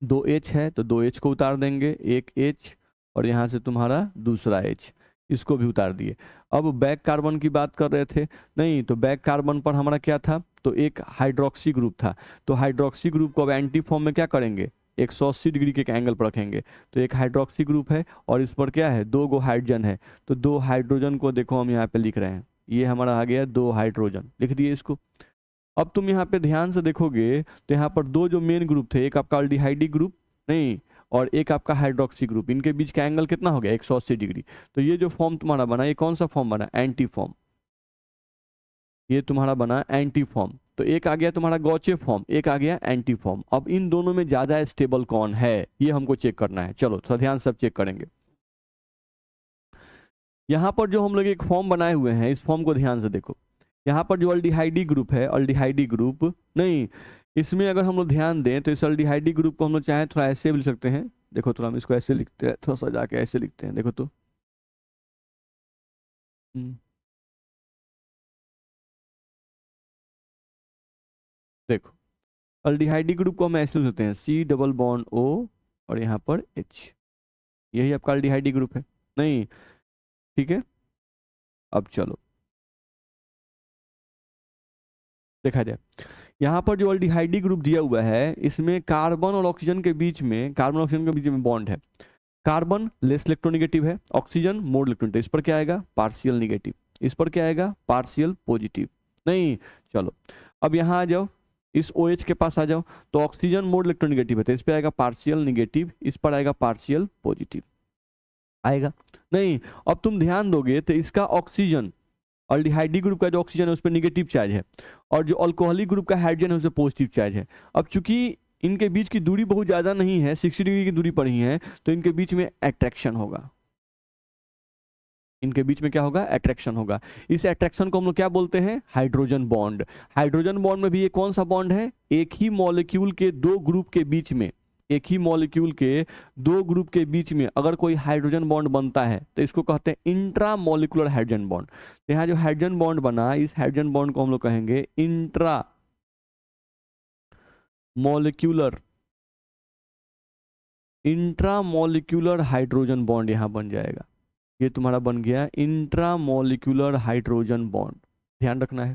2H है तो 2H को उतार देंगे, एक H और यहाँ से तुम्हारा दूसरा H, इसको भी उतार दिए। अब बैक कार्बन की बात कर रहे थे। नहीं, तो बैक कार्बन पर हमारा क्या था, तो एक हाइड्रोक्सी ग्रुप था। तो हाइड्रोक्सी ग्रुप को अब एंटी फॉर्म में क्या करेंगे, 180 डिग्री के एंगल पर रखेंगे। तो एक हाइड्रोक्सी ग्रुप है और इस पर क्या है, 2 गो हाइड्रोजन है। तो 2 हाइड्रोजन को देखो हम यहाँ पे लिख रहे हैं, ये हमारा आ गया 2 हाइड्रोजन, लिख दिए इसको। अब तुम यहाँ पे ध्यान से देखोगे तो यहाँ पर 2 जो मेन ग्रुप थे, एक आपका अल्डिहाइडी ग्रुप, नहीं और एक आपका हाइड्रोक्सी ग्रुप, इनके बीच का एंगल कितना हो गया, 180 डिग्री। तो ये जो फॉर्म तुम्हारा बना, ये कौन सा फॉर्म बना, एंटी फॉर्म। ये तुम्हारा बना एंटी फॉर्म। तो एक आ गया तुम्हारा गॉचे फॉर्म, एक आ गया एंटी फॉर्म। अब इन दोनों में ज्यादा स्टेबल कौन है ये हमको चेक करना है। चलो थोड़ा ध्यान से चेक करेंगे। यहाँ पर जो हम लोग एक फॉर्म बनाए हुए हैं, इस फॉर्म को ध्यान से देखो। यहाँ पर जो अल्डिहाइडी ग्रुप है, अल्डिहाइडी ग्रुप, नहीं इसमें अगर हम लोग ध्यान दें तो इस अल्डिहाइडी ग्रुप को हम लोग चाहे थोड़ा ऐसे भी लिख सकते हैं। देखो थोड़ा हम इसको ऐसे लिखते हैं, थोड़ा सा जाके ऐसे लिखते हैं, देखो तो देखो अल्डिहाइडी ग्रुप को हम ऐसे लिखते हैं, C डबल बॉन्ड O और यहाँ पर H, यही आपका अल्डिहाइडी ग्रुप है। नहीं, ठीक है। अब चलो देखा जाए, यहाँ पर जो अल्डिहाइडी ग्रुप दिया हुआ है इसमें कार्बन और ऑक्सीजन के बीच में, कार्बन ऑक्सीजन के बीच में बॉन्ड है। कार्बन लेस इलेक्ट्रोनिगेटिव है, ऑक्सीजन मोर इलेक्ट्रोनेगेटिव। इस पर क्या आएगा, पार्शियल निगेटिव। इस पर क्या आएगा, पार्शियल पॉजिटिव। नहीं, चलो अब यहाँ आ जाओ, इस OH के पास आ जाओ। तो ऑक्सीजन मोर इलेक्ट्रोनिगेटिव है तो इस पर आएगा पार्शियल निगेटिव, इस पर आएगा पार्शियल पॉजिटिव आएगा। नहीं, अब तुम ध्यान दोगे तो इसका ऑक्सीजन, अल्डिहाइडी ग्रुप का जो ऑक्सीजन है उस पर निगेटिव चार्ज है और जो अल्कोहलिक ग्रुप का हाइड्रोजन है उस पर पॉजिटिव चार्ज है। अब चूंकि इनके बीच की दूरी बहुत ज्यादा नहीं है, 60 डिग्री की दूरी पर ही है, तो इनके बीच में अट्रैक्शन होगा। इनके बीच में क्या होगा, अट्रैक्शन होगा। इस अट्रैक्शन को हम लोग क्या बोलते हैं, हाइड्रोजन बॉन्ड। हाइड्रोजन बॉन्ड में भी ये कौन सा बॉन्ड है, एक ही मॉलिक्यूल के 2 ग्रुप के बीच में, एक ही मॉलिक्यूल के 2 ग्रुप के बीच में अगर कोई हाइड्रोजन बॉन्ड बनता है तो इसको कहते हैं इंट्रा मॉलिक्यूलर हाइड्रोजन बॉन्ड। तो यहाँ जो हाइड्रोजन बॉन्ड बना, इस हाइड्रोजन बॉन्ड को हम लोग कहेंगे intra molecular, intra molecular hydrogen bond यहाँ बन जाएगा। ये तुम्हारा बन गया इंट्रा मॉलिक्यूलर हाइड्रोजन बॉन्ड, ध्यान रखना है,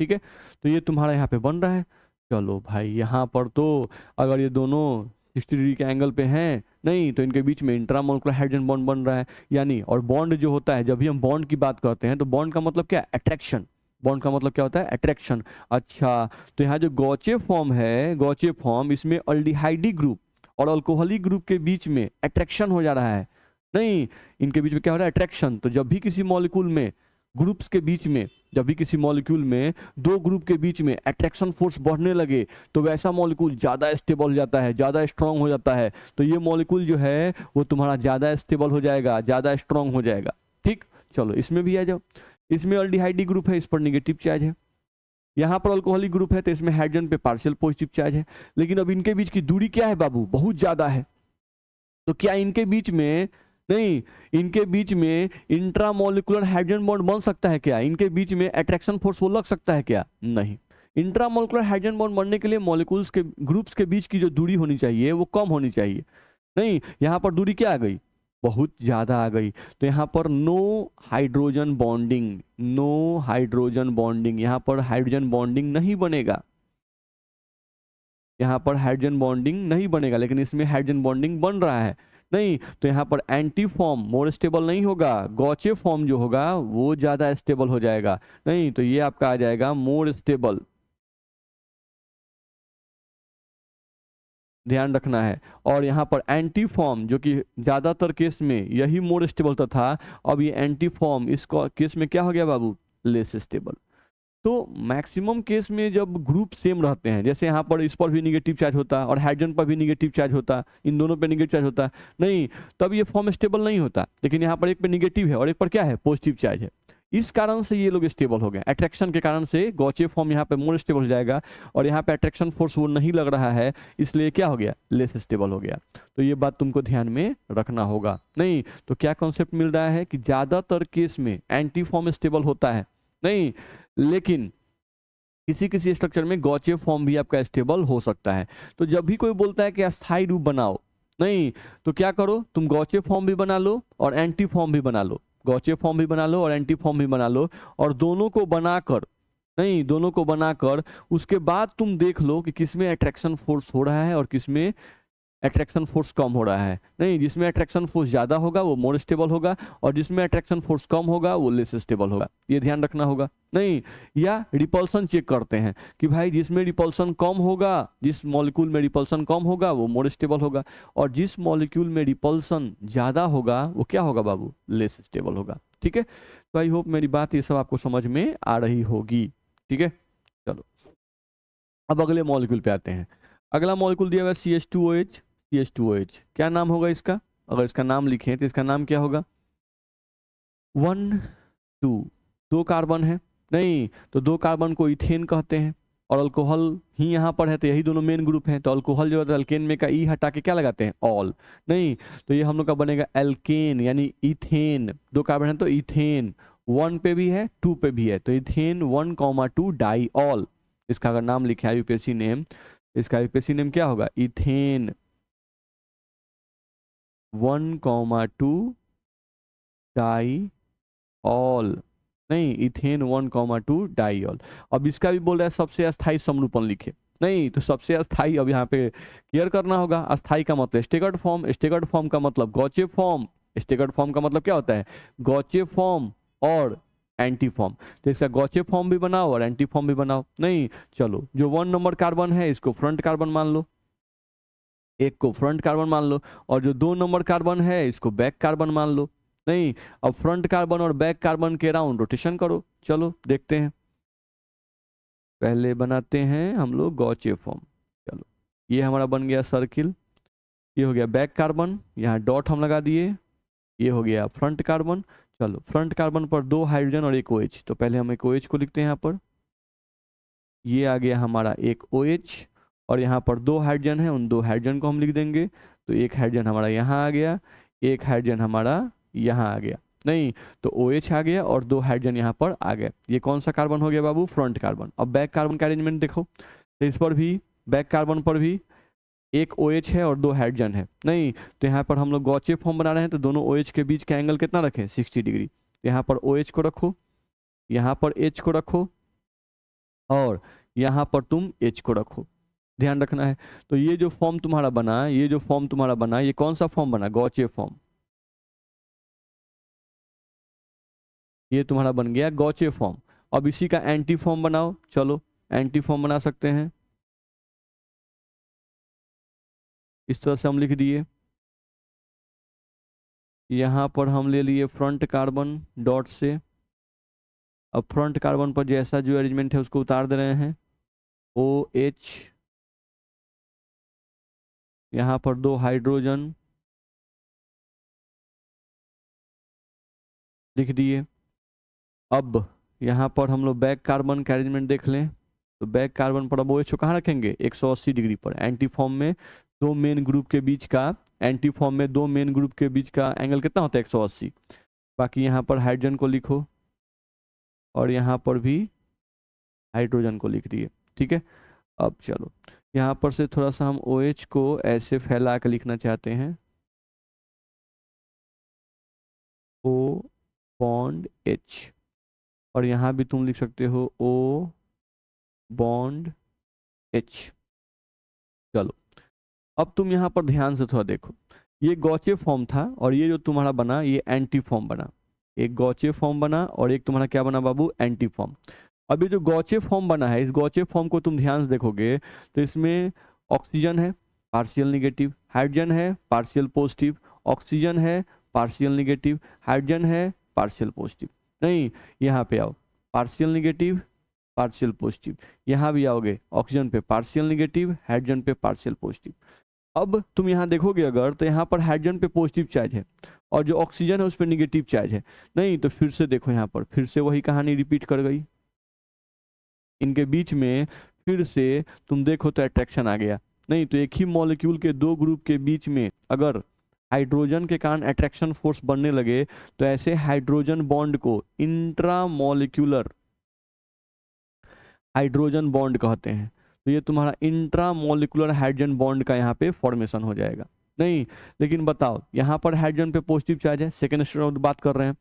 ठीक है। तो ये तुम्हारा यहाँ पे बन रहा है। चलो भाई, यहाँ पर तो अगर ये दोनों 60 डिग्री के एंगल पे हैं, नहीं तो इनके बीच में इंट्रामोलिकुलर हाइड्रोजन बॉन्ड बन रहा है। यानी और बॉन्ड जो होता है, जब भी हम बॉन्ड की बात करते हैं तो बॉन्ड का मतलब क्या, अट्रैक्शन। बॉन्ड का मतलब क्या होता है, अट्रैक्शन। अच्छा, तो यहाँ जो गॉचे फॉर्म है, गॉचे फॉर्म, इसमें अल्डिहाइडी ग्रुप और अल्कोहलिक ग्रुप के बीच में अट्रैक्शन हो जा रहा है। नहीं, इनके बीच में क्या हो रहा है, अट्रैक्शन। तो जब भी किसी मॉलिक्यूल में ग्रुप्स के बीच में, जब भी किसी मॉलिक्यूल में दो ग्रुप के बीच में अट्रैक्शन फोर्स बढ़ने लगे तो वैसा मॉलिक्यूल ज़्यादा स्टेबल हो जाता है, ज़्यादा स्ट्रांग हो जाता है। तो ये मॉलिक्यूल जो है वो तुम्हारा ज़्यादा स्टेबल हो जाएगा, ज़्यादा स्ट्रांग हो जाएगा। ठीक, चलो इसमें भी आ जाओ। इसमें अल्डिहाइड ग्रुप है, इस पर निगेटिव चार्ज है। यहाँ पर अल्कोहलिक ग्रुप है तो इसमें हाइड्रोजन पे पार्शियल पॉजिटिव चार्ज है। लेकिन अब इनके बीच की दूरी क्या है बाबू, बहुत ज़्यादा है। तो क्या इनके बीच में, नहीं, इनके बीच में इंट्रामोलिकुलर हाइड्रोजन बॉन्ड बन सकता है क्या? इनके बीच में अट्रैक्शन फोर्स वो लग सकता है क्या? नहीं। इंट्रामोलिकुलर हाइड्रोजन बॉन्ड बनने के लिए मॉलिक्यूल्स के ग्रुप्स के बीच की जो दूरी होनी चाहिए वो कम होनी चाहिए। नहीं, यहाँ पर दूरी क्या आ गई, बहुत ज्यादा आ गई। तो यहाँ पर no hydrogen bonding, no hydrogen bonding, यहाँ पर हाइड्रोजन बॉन्डिंग नहीं बनेगा, यहाँ पर हाइड्रोजन बॉन्डिंग नहीं बनेगा। लेकिन इसमें हाइड्रोजन बॉन्डिंग बन रहा है। नहीं, तो यहाँ पर एंटी फॉर्म मोर स्टेबल नहीं होगा, गॉचे फॉर्म जो होगा वो ज्यादा स्टेबल हो जाएगा। नहीं, तो ये आपका आ जाएगा मोर स्टेबल, ध्यान रखना है। और यहाँ पर एंटी फॉर्म जो कि ज्यादातर केस में यही मोर स्टेबल था, अब ये एंटी फॉर्म इस केस में क्या हो गया बाबू, लेस स्टेबल। तो मैक्सिमम केस में जब ग्रुप सेम रहते हैं, जैसे यहाँ पर इस पर भी निगेटिव चार्ज होता है और हाइड्रोजन पर भी निगेटिव चार्ज होता, इन दोनों पे निगेटिव चार्ज होता, नहीं, तब ये फॉर्म स्टेबल नहीं होता। लेकिन यहाँ पर एक पे निगेटिव है और एक पर क्या है, पॉजिटिव चार्ज है। इस कारण से ये लोग स्टेबल हो गए, अट्रैक्शन के कारण से गॉचे फॉर्म यहाँ पे मोर स्टेबल हो जाएगा। और यहाँ पे अट्रैक्शन फोर्स वो नहीं लग रहा है, इसलिए क्या हो गया, लेस स्टेबल हो गया। तो ये बात तुमको ध्यान में रखना होगा। नहीं, तो क्या कॉन्सेप्ट मिल रहा है कि ज्यादातर केस में एंटी फॉर्म स्टेबल होता है, नहीं, लेकिन किसी किसी स्ट्रक्चर में गॉचे फॉर्म भी आपका स्टेबल हो सकता है। तो जब भी कोई बोलता है कि अस्थायी रूप बनाओ, नहीं, तो क्या करो, तुम गॉचे फॉर्म भी बना लो और एंटी फॉर्म भी बना लो, गॉचे फॉर्म भी बना लो और एंटी फॉर्म भी बना लो। और दोनों को बनाकर, नहीं, दोनों को बनाकर उसके बाद तुम देख लो कि किसमें अट्रैक्शन फोर्स हो रहा है और किसमें अट्रैक्शन फोर्स कम हो रहा है। नहीं, जिसमें अट्रैक्शन फोर्स ज्यादा होगा वो मोर स्टेबल होगा और जिसमें अट्रैक्शन फोर्स कम होगा वो लेस स्टेबल होगा, ये ध्यान रखना होगा। नहीं, या रिपल्सन चेक करते हैं कि भाई जिसमें रिपल्सन कम होगा, जिस मॉलिक्यूल में रिपल्सन कम होगा वो मोर स्टेबल होगा, और जिस मॉलिक्यूल में रिपल्सन ज्यादा होगा वो क्या होगा बाबू, लेस स्टेबल होगा। ठीक है, तो आई होप मेरी बात ये सब आपको समझ में आ रही होगी। ठीक है, चलो अब अगले मॉलिक्यूल पे आते हैं। अगला मॉलिक्यूल दिया हुआ है CH2OH। CH2OH क्या नाम होगा इसका, अगर इसका नाम लिखें तो इसका नाम क्या होगा, 1 2, दो कार्बन है, नहीं, तो दो कार्बन को इथेन कहते हैं। और अल्कोहल ही यहाँ पर है तो यही दोनों मेन ग्रुप हैं। तो अल्कोहल जो है अल्केन में का ई हटा के क्या लगाते हैं, ऑल, नहीं, तो ये हम लोग का बनेगा एल्केन यानी इथेन। दो कार्बन है तो इथेन, 1 पे भी है 2 पे भी है, तो इथेन 1,2 डाई ऑल। इसका अगर नाम लिखे यूपीएससी नेम, इसका यूपीएससी नेम क्या होगा, इथेन 1,2 डाई ऑल, नहीं, इथेन 1,2 डाईऑल। अब इसका भी बोल रहा है सबसे अस्थाई समरूपण लिखे, नहीं, तो सबसे अस्थाई अब यहाँ पे क्लियर करना होगा। अस्थाई का मतलब स्टेगर्ड फॉर्म, स्टेगर्ड फॉर्म का मतलब गॉचे फॉर्म, स्टेगर्ड फॉर्म का मतलब क्या होता है, गॉचे फॉर्म और एंटी फॉर्म। तो इसका गॉचे फॉर्म भी बनाओ और एंटी फॉर्म भी बनाओ। नहीं, चलो जो 1 नंबर कार्बन है इसको फ्रंट कार्बन मान लो, एक को फ्रंट कार्बन मान लो, और जो 2 नंबर कार्बन है इसको बैक कार्बन मान लो। नहीं, अब फ्रंट कार्बन और बैक कार्बन के राउंड रोटेशन करो। चलो देखते हैं, पहले बनाते हैं हम लोग गॉचे फॉर्म। चलो ये हमारा बन गया सर्किल, ये हो गया बैक कार्बन, यहाँ डॉट हम लगा दिए, ये हो गया फ्रंट कार्बन। चलो फ्रंट कार्बन पर 2 हाइड्रोजन और एक OH, तो पहले हम एक OH को लिखते हैं यहाँ पर, ये आ गया हमारा एक OH, और यहाँ पर 2 हाइड्रोजन है, उन 2 हाइड्रोजन को हम लिख देंगे। तो एक हाइड्रोजन हमारा यहाँ आ गया, एक हाइड्रोजन हमारा यहाँ आ गया, नहीं, तो OH आ गया और 2 हाइड्रोजन यहाँ पर आ गए। ये कौन सा कार्बन हो गया बाबू, फ्रंट कार्बन। अब बैक कार्बन का अरेंजमेंट देखो, तो इस पर भी, बैक कार्बन पर भी एक OH है और 2 हाइड्रोजन है, नहीं, तो यहाँ पर हम लोग गॉचे फॉर्म बना रहे हैं, तो दोनों OH के बीच का एंगल कितना रखें, 60 डिग्री। तो यहाँ पर OH को रखो, यहाँ पर H को रखो, और यहाँ पर तुम H को रखो, ध्यान रखना है। तो ये जो फॉर्म तुम्हारा बना, ये जो फॉर्म तुम्हारा बना, ये कौन सा फॉर्म बना, गॉचे फॉर्म, ये तुम्हारा बन गया गॉचे फॉर्म। अब इसी का एंटी फॉर्म बनाओ, चलो एंटी फॉर्म बना सकते हैं, इस तरह से हम लिख दिए। यहाँ पर हम ले लिए फ्रंट कार्बन डॉट से, अब फ्रंट कार्बन पर जैसा जो अरेंजमेंट है उसको उतार दे रहे हैं। OH, यहाँ पर 2 हाइड्रोजन लिख दिए। अब यहाँ पर हम लोग बैक कार्बन का अरेंजमेंट देख लें, तो बैक कार्बन पर अब OH को कहाँ रखेंगे, 180 डिग्री पर। एंटी फॉर्म में दो मेन ग्रुप के बीच का, एंटी फॉर्म में दो मेन ग्रुप के बीच का एंगल कितना होता है, 180। बाकी यहाँ पर हाइड्रोजन को लिखो और यहाँ पर भी हाइड्रोजन को लिख दिए, ठीक है। अब चलो यहाँ पर से थोड़ा सा हम OH को ऐसे फैला कर लिखना चाहते हैं, O बॉन्ड H, और यहाँ भी तुम लिख सकते हो O बॉन्ड H। चलो अब तुम यहाँ पर ध्यान से थोड़ा देखो, ये गॉचे फॉर्म था और ये जो तुम्हारा बना ये एंटी फॉर्म बना। एक गॉचे फॉर्म बना और एक तुम्हारा क्या बना बाबू, एंटी फॉर्म। अब ये जो गॉचे फॉर्म बना है, इस गॉचे फॉर्म को तुम ध्यान से देखोगे तो इसमें ऑक्सीजन है पार्शियल निगेटिव, हाइड्रोजन है पार्शियल पॉजिटिव, ऑक्सीजन है पार्शियल निगेटिव, हाइड्रोजन है पार्शियल पॉजिटिव। नहीं, यहाँ पे आओ, पार्शियल निगेटिव पार्शियल पॉजिटिव, यहाँ भी आओगे ऑक्सीजन पे पार्शियल निगेटिव, हाइड्रोजन पे पार्शियल पॉजिटिव। अब तुम यहाँ देखोगे अगर तो यहाँ पर हाइड्रोजन पे पॉजिटिव चार्ज है और जो ऑक्सीजन है उस पर निगेटिव चार्ज है। नहीं तो फिर से देखो, यहाँ पर फिर से वही कहानी रिपीट कर गई, इनके बीच में फिर से तुम देखो तो अट्रैक्शन आ गया। नहीं तो एक ही मॉलिक्यूल के दो ग्रुप के बीच में अगर हाइड्रोजन के कारण अट्रैक्शन फोर्स बनने लगे तो ऐसे हाइड्रोजन बॉन्ड को इंट्रा मॉलिक्यूलर हाइड्रोजन बॉन्ड कहते हैं। तो ये तुम्हारा इंट्रा मॉलिक्यूलर हाइड्रोजन बॉन्ड का यहाँ पे फॉर्मेशन हो जाएगा। नहीं लेकिन बताओ, यहाँ पर हाइड्रोजन पे पॉजिटिव चार्ज है, सेकेंड स्टेप बात कर रहे हैं,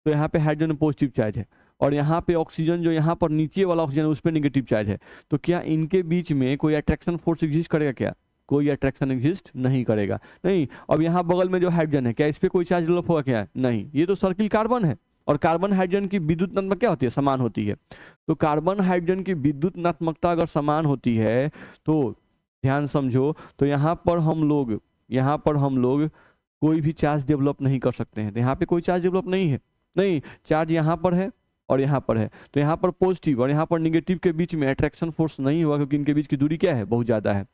तो यहाँ पे हाइड्रोजन में पॉजिटिव चार्ज है और यहाँ पे ऑक्सीजन जो यहाँ पर नीचे वाला ऑक्सीजन है उस पर निगेटिव चार्ज है। तो क्या इनके बीच में कोई अट्रैक्शन फोर्स एग्जिस्ट करेगा क्या, कोई अट्रैक्शन एग्जिस्ट नहीं करेगा। नहीं, अब यहाँ बगल में जो हाइड्रोजन है क्या इस पर कोई चार्ज डेवलप होगा क्या, नहीं, ये तो सर्किल कार्बन है और कार्बन हाइड्रोजन की विद्युत नात्मकता क्या होती है, समान होती है। तो कार्बन हाइड्रोजन की विद्युत नात्मकता अगर समान होती है तो ध्यान समझो, तो यहाँ पर हम लोग कोई भी चार्ज डेवलप नहीं कर सकते हैं। तो यहाँ पे कोई चार्ज डेवलप नहीं है, नहीं, चार्ज यहाँ पर है और यहाँ पर है, तो यहाँ पर पॉजिटिव और यहाँ पर निगेटिव के बीच में अट्रैक्शन फोर्स नहीं होगा क्योंकि इनके बीच की दूरी क्या है, बहुत ज़्यादा है।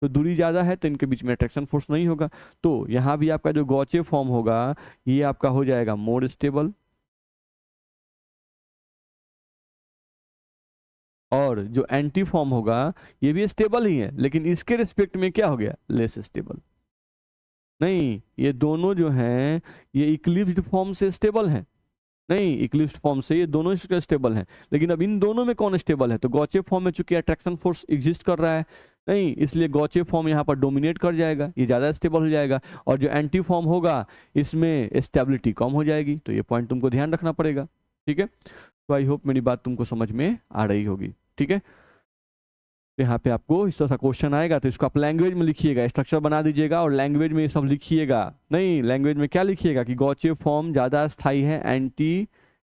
तो दूरी ज़्यादा है तो इनके बीच में अट्रैक्शन फोर्स नहीं होगा। तो यहाँ भी आपका जो गॉचे फॉर्म होगा ये आपका हो जाएगा मोर स्टेबल, और जो एंटी फॉर्म होगा ये भी स्टेबल ही है लेकिन इसके रिस्पेक्ट में क्या हो गया, लेस स्टेबल। नहीं, ये दोनों जो हैं ये इक्लिप्स्ड फॉर्म से स्टेबल हैं, नहीं, इक्लिप्स्ड फॉर्म से ये दोनों स्टेबल हैं। लेकिन अब इन दोनों में कौन स्टेबल है, तो गॉचे फॉर्म में चूंकि अट्रैक्शन फोर्स एग्जिस्ट कर रहा है, नहीं, इसलिए गॉचे फॉर्म यहाँ पर डोमिनेट कर जाएगा, ये ज़्यादा स्टेबल हो जाएगा। और जो एंटी फॉर्म होगा इसमें स्टेबिलिटी कम हो जाएगी। तो ये पॉइंट तुमको ध्यान रखना पड़ेगा, ठीक है। तो आई होप मेरी बात तुमको समझ में आ रही होगी, ठीक है। तो यहाँ पे आपको इस तरह का क्वेश्चन आएगा तो इसको आप लैंग्वेज में लिखिएगा, स्ट्रक्चर बना दीजिएगा और लैंग्वेज में ये सब लिखिएगा। नहीं, लैंग्वेज में क्या लिखिएगा कि गॉचे फॉर्म ज़्यादा स्थायी है एंटी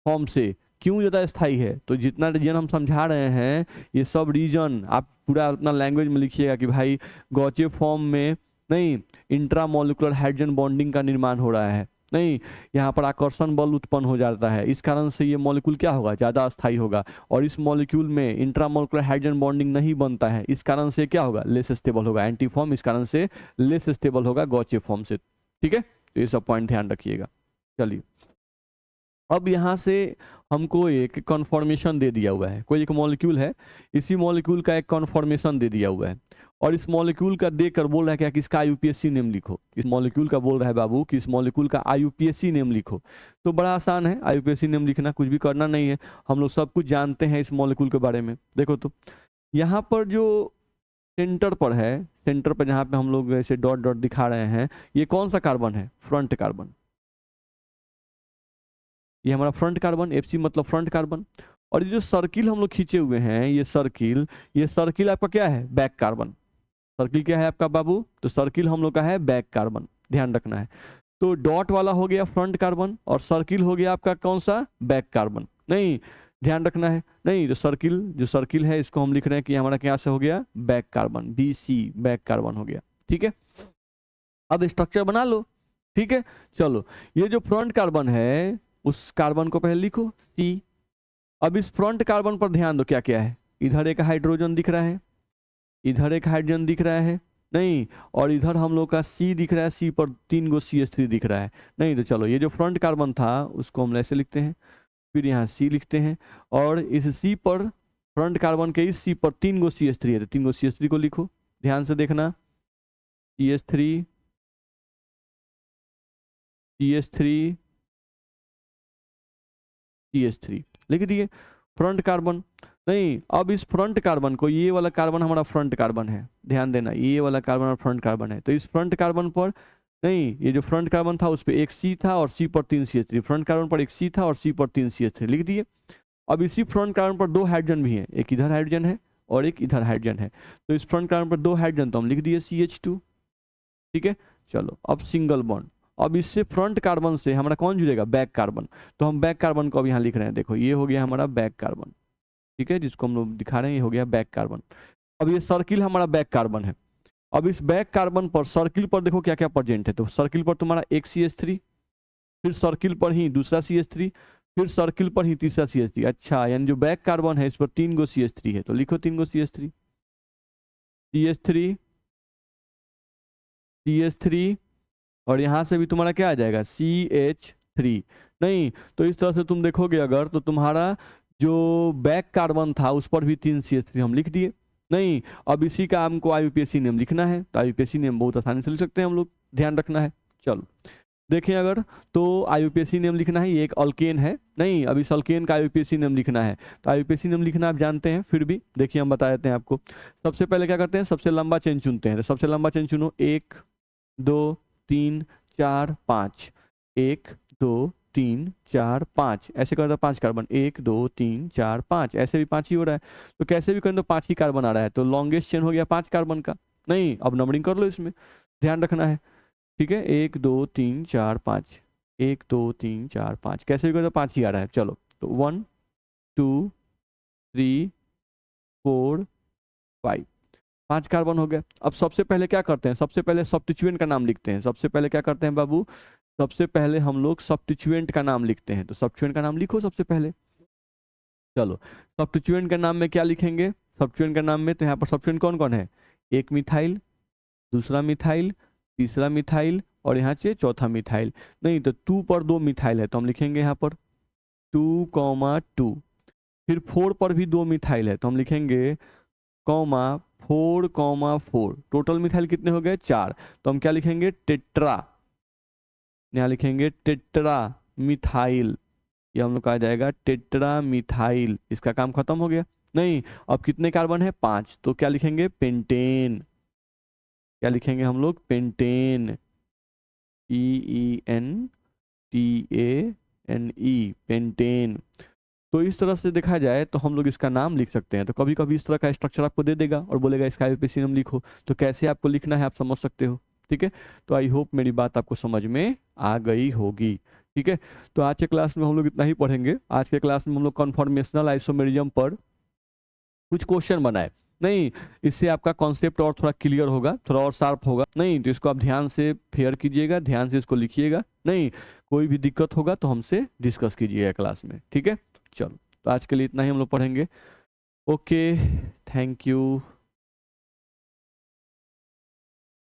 फॉर्म से। क्यों ज़्यादा स्थायी है, तो जितना रीजन हम समझा रहे हैं ये सब रीजन आप पूरा अपना लैंग्वेज में लिखिएगा कि भाई गॉचे फॉर्म में नहीं इंट्रा मॉलिक्यूलर हाइड्रोजन बॉन्डिंग का निर्माण हो रहा है, नहीं, यहाँ पर आकर्षण बल उत्पन्न हो जाता है, इस कारण से ये मॉलिक्यूल क्या होगा, ज़्यादा अस्थायी होगा। और इस मॉलिक्यूल में इंट्रा मॉलिक्यूलर हाइड्रोजन बॉन्डिंग नहीं बनता है, इस कारण से क्या होगा, लेस स्टेबल होगा। एंटी फॉर्म इस कारण से लेस स्टेबल होगा गॉचे फॉर्म से, ठीक है। तो ये सब पॉइंट ध्यान रखिएगा। चलिए अब यहाँ से हमको एक कॉन्फॉर्मेशन दे दिया हुआ है, कोई एक मॉलिक्यूल है, इसी मॉलिक्यूल का एक कॉन्फॉर्मेशन दे दिया हुआ है और इस मॉलिक्यूल का देकर बोल रहा है क्या कि इसका IUPAC नेम लिखो। इस मॉलिक्यूल का बोल रहा है बाबू कि इस मॉलिक्यूल का IUPAC नेम लिखो। तो बड़ा आसान है IUPAC नेम लिखना, कुछ भी करना नहीं है, हम लोग सब कुछ जानते हैं इस मॉलिक्यूल के बारे में। देखो तो यहाँ पर जो सेंटर पर है, सेंटर पर जहाँ पे हम लोग ऐसे डॉट डॉट दिखा रहे हैं, ये कौन सा कार्बन है, फ्रंट कार्बन। ये हमारा फ्रंट कार्बन, FC मतलब फ्रंट कार्बन। और ये जो सर्किल हम लोग खींचे हुए हैं, ये सर्किल आपका क्या है, बैक कार्बन। सर्किल क्या है आपका बाबू, तो सर्किल हम लोग का है बैक कार्बन, ध्यान रखना है। तो डॉट वाला हो गया फ्रंट कार्बन और सर्किल हो गया आपका कौन सा, बैक कार्बन। नहीं, ध्यान रखना है, नहीं, जो सर्किल है इसको हम लिख रहे हैं कि हमारा क्या से हो गया, back carbon, BC back carbon हो गया, ठीक है। अब स्ट्रक्चर बना लो, ठीक है। चलो ये जो फ्रंट कार्बन है उस कार्बन को पहले लिखो C, अब इस फ्रंट कार्बन पर ध्यान दो क्या क्या है, इधर एक हाइड्रोजन दिख रहा है, इधर एक हाइड्रोजन दिख रहा है, नहीं, और इधर हम लोग का सी दिख रहा है, सी पर 3 गो CH3 दिख रहा है, नहीं। तो चलो ये जो फ्रंट कार्बन था उसको हम ऐसे लिखते हैं, फिर यहाँ सी लिखते हैं, और इस सी पर, फ्रंट कार्बन के इस सी पर 3 गो CH3 है, तो 3 गो CH3 को लिखो, ध्यान से देखना, CH3 CH3 CH3 लिख दिए, फ्रंट कार्बन। नहीं, अब इस फ्रंट कार्बन को, ये वाला कार्बन हमारा फ्रंट कार्बन है, ध्यान देना, ये वाला कार्बन हमारा फ्रंट कार्बन है, तो इस फ्रंट कार्बन पर, नहीं, ये जो फ्रंट कार्बन था उस पर एक सी था और सी पर 3 CH3, फ्रंट कार्बन पर एक सी था और सी पर 3 CH3 लिख दिए। अब इसी फ्रंट कार्बन पर 2 हाइड्रोजन भी हैं, एक इधर हाइड्रोजन है और एक इधर हाइड्रोजन है, तो इस फ्रंट कार्बन पर 2 हाइड्रोजन, तो हम लिख दिए CH2, ठीक है। चलो अब सिंगल बॉन्ड, अब इससे फ्रंट कार्बन से हमारा कौन जुड़ेगा, बैक कार्बन, तो हम बैक कार्बन को अब यहाँ लिख रहे हैं, देखो ये हो गया हमारा बैक कार्बन, ठीक है, जिसको हम लोग दिखा रहे हैं, ये हो गया बैक कार्बन। अब ये सर्किल हमारा बैक कार्बन है, अब इस बैक कार्बन पर सर्किल पर देखो क्या क्या प्रेजेंट है, तो सर्किल पर तुम्हारा एक CH3, फिर सर्किल पर ही दूसरा CH3, फिर सर्किल पर ही तीसरा CH3, अच्छा, यानी जो बैक कार्बन है इस पर 3 गो CH3 है, तो लिखो 3 गो CH3, CH3 CH3, और यहां से भी तुम्हारा क्या आ जाएगा, CH3, नहीं, तो इस तरह से तुम देखोगे अगर, तो तुम्हारा जो बैक कार्बन था उस पर भी 3 CH3 हम लिख दिए, नहीं। अब इसी का हमको IUPAC नेम लिखना है, तो IUPAC नेम बहुत आसानी से लिख सकते हैं हम लोग, ध्यान रखना है। चलो देखें अगर, तो IUPAC नेम लिखना है, ये एक अल्केन है, नहीं, अब इस अल्केन का IUPAC नेम लिखना है, तो IUPAC नेम लिखना आप जानते हैं, फिर भी देखिए हम बता देते हैं आपको। सबसे पहले क्या करते हैं, सबसे लंबा चेन चुनते हैं, तो सबसे लंबा चेन चुनो, 1 2 3 4 5, 1 2 3 4 5, ऐसे करते 5 कार्बन, 1 2 3 4 5, ऐसे भी 5 ही हो रहा है, तो कैसे भी करें तो 5 ही कार्बन आ रहा है, तो लॉन्गेस्ट चेन हो गया 5 कार्बन का, नहीं। अब नंबरिंग कर लो इसमें, ध्यान रखना है, ठीक है, 1 2 3 4 5, 1 2 3 4 5, कैसे भी करें तो 5 ही आ रहा है। चलो तो 1 2 3 4 5, 5 कार्बन हो गया। अब सबसे पहले क्या करते हैं, सबसे पहले सब्स्टिट्यूएंट का नाम लिखते हैं, सबसे पहले क्या करते हैं बाबू, सबसे पहले हम लोग सब्स्टिट्यूएंट का नाम लिखते हैं, तो सब्स्टिट्यूएंट का नाम लिखो सबसे पहले। चलो सब्स्टिट्यूएंट का नाम में क्या लिखेंगे, सब्स्टिट्यूएंट का नाम में, तो यहाँ पर सब्स्टिट्यूएंट कौन कौन है, एक मिथाइल, दूसरा मिथाइल, तीसरा मिथाइल, और यहाँ से चौथा मिथाइल, नहीं, तो 2 पर 2 मिथाइल है, तो हम लिखेंगे यहाँ पर 2,2, फिर 4 पर भी 2 मिथाइल है, तो हम लिखेंगे 4,4, टोटल मिथाइल कितने हो गए, 4, तो हम क्या लिखेंगे, टेट्रा, यहाँ लिखेंगे टेट्रा मिथाइल, ये हम लोग का आ जाएगा टेट्रा मिथाइल, इसका काम खत्म हो गया, नहीं। अब कितने कार्बन है, 5, तो क्या लिखेंगे, पेंटेन, क्या लिखेंगे हम लोग, पेंटेन, PENTANE, पेंटेन। तो इस तरह से देखा जाए तो हम लोग इसका नाम लिख सकते हैं, तो कभी कभी इस तरह का स्ट्रक्चर आपको दे देगा और बोलेगा इसका IUPAC नाम लिखो, तो कैसे आपको लिखना है आप समझ सकते हो, ठीक है। तो आई होप मेरी बात आपको समझ में आ गई होगी, ठीक है। तो आज के क्लास में हम लोग इतना ही पढ़ेंगे, आज के क्लास में हम लोग कन्फॉर्मेशनल आइसोमेरिज्म पर कुछ क्वेश्चन बनाए, नहीं, इससे आपका कॉन्सेप्ट और थोड़ा क्लियर होगा, थोड़ा और शार्प होगा, नहीं, तो इसको आप ध्यान से फेयर कीजिएगा, ध्यान से इसको लिखिएगा, नहीं, कोई भी दिक्कत होगा तो हमसे डिस्कस कीजिएगा क्लास में, ठीक है। चलो तो आज के लिए इतना ही हम लोग पढ़ेंगे, ओके, थैंक यू।